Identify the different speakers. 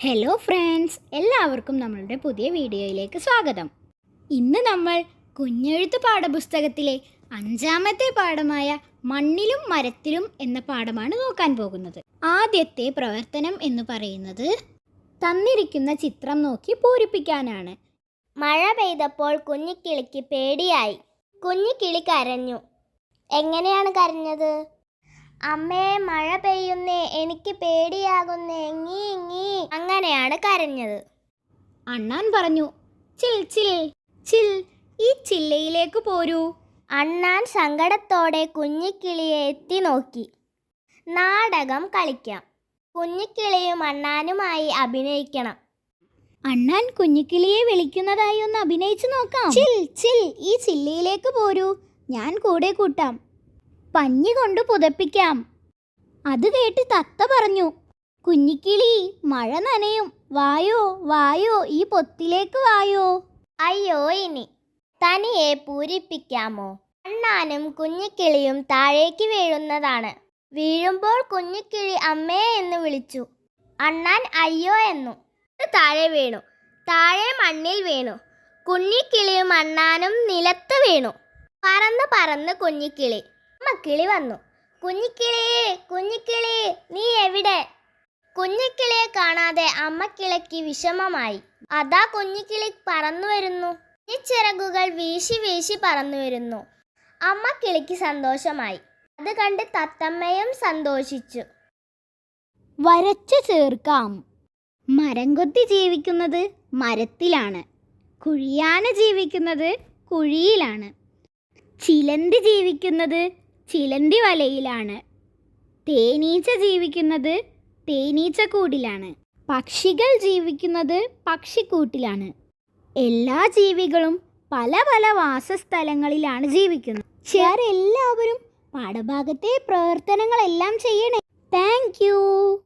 Speaker 1: Hello friends, എല്ലാവർക്കും നമ്മളുടെ പുതിയ വീഡിയോയിലേക്ക് സ്വാഗതം. ഇന്ന് നമ്മൾ കുഞ്ഞെഴുത്ത് പാഠപുസ്തകത്തിലെ 5ാമത്തെ പാഠമായ മണ്ണിലും മരത്തിലും എന്ന പാഠമാണ് നോക്കാൻ പോകുന്നത്. ആദ്യത്തെ പ്രവർത്തനം എന്ന് പറയുന്നത് തന്നിരിക്കുന്ന ചിത്രം നോക്കി പൂരിപ്പിക്കാനാണ്.
Speaker 2: മഴ പെയ്തപ്പോൾ കുഞ്ഞിക്കിളിക്ക് പേടിയായി. കുഞ്ഞിക്കിളി കരഞ്ഞു. എങ്ങനെയാണ് കരഞ്ഞത്? അമ്മേ, മഴ പെയ്യുന്നേ, എനിക്ക് പേടിയാകുന്നേ, ngീ ngീ. അങ്ങനെയാണ് കരഞ്ഞത്.
Speaker 1: അണ്ണാൻ പറഞ്ഞു, ചിൽ ചിൽ ചിൽ, ഈ ചില്ലയിലേക്ക് പോരൂ.
Speaker 2: അണ്ണാൻ സങ്കടത്തോടെ കുഞ്ഞിക്കിളിയെ എത്തി നോക്കി. നാടകം കളിക്കാം. കുഞ്ഞിക്കിളിയും അണ്ണാനുമായി അഭിനയിക്കണം.
Speaker 1: അണ്ണാൻ കുഞ്ഞിക്കിളിയെ വിളിക്കുന്നതായി ഒന്ന് അഭിനയിച്ചു നോക്കാം. ചിൽ ചിൽ, ഈ ചില്ലയിലേക്ക് പോരൂ, ഞാൻ കൂടെ കൂട്ടാം. പഞ്ഞി കൊണ്ട് പുതപ്പിക്കാം. അത് കേട്ട് തത്ത പറഞ്ഞു, കുഞ്ഞിക്കിളി, മഴ നനയും, വായോ വായോ, ഈ പൊത്തിലേക്ക് വായോ.
Speaker 2: അയ്യോ, ഇനി തനിയെ പൂരിപ്പിക്കാമോ? അണ്ണാനും കുഞ്ഞിക്കിളിയും താഴേക്ക് വീഴുന്നതാണ്. വീഴുമ്പോൾ കുഞ്ഞിക്കിളി അമ്മേ എന്ന് വിളിച്ചു. അണ്ണാൻ അയ്യോ എന്നു. താഴെ വീണു. താഴെ മണ്ണിൽ വീണു. കുഞ്ഞിക്കിളിയും അണ്ണാനും നിലത്ത് വീണു. പറന്ന് പറന്ന് കുഞ്ഞിക്കിളി. അമ്മക്കിളി വന്നു. കുഞ്ഞിക്കിളിയേ, കുഞ്ഞിക്കിളി, നീ എവിടെ? കുഞ്ഞിക്കിളിയെ കാണാതെ അമ്മക്കിളിക്ക് വിഷമമായി. അതാ കുഞ്ഞിക്കിളി പറന്നു വരുന്നു. ഈ ചിറകുകൾ വീശി വീശി പറന്നു വരുന്നു. അമ്മക്കിളിക്ക് സന്തോഷമായി. അത് കണ്ട് തത്തമ്മയും സന്തോഷിച്ചു.
Speaker 1: വരച്ചു ചേർക്കാം. മരം കൊത്തി ജീവിക്കുന്നത് മരത്തിലാണ്. കുഴിയാന ജീവിക്കുന്നത് കുഴിയിലാണ്. ചിലന്തി ജീവിക്കുന്നത് ചിലന്തി വലയിലാണ്. തേനീച്ച ജീവിക്കുന്നത് തേനീച്ചക്കൂടിലാണ്. പക്ഷികൾ ജീവിക്കുന്നത് പക്ഷിക്കൂട്ടിലാണ്. എല്ലാ ജീവികളും പല പല വാസസ്ഥലങ്ങളിലാണ് ജീവിക്കുന്നത്. എല്ലാവരും പാഠഭാഗത്തെ പ്രവർത്തനങ്ങളെല്ലാം ചെയ്യണേ. Thank you.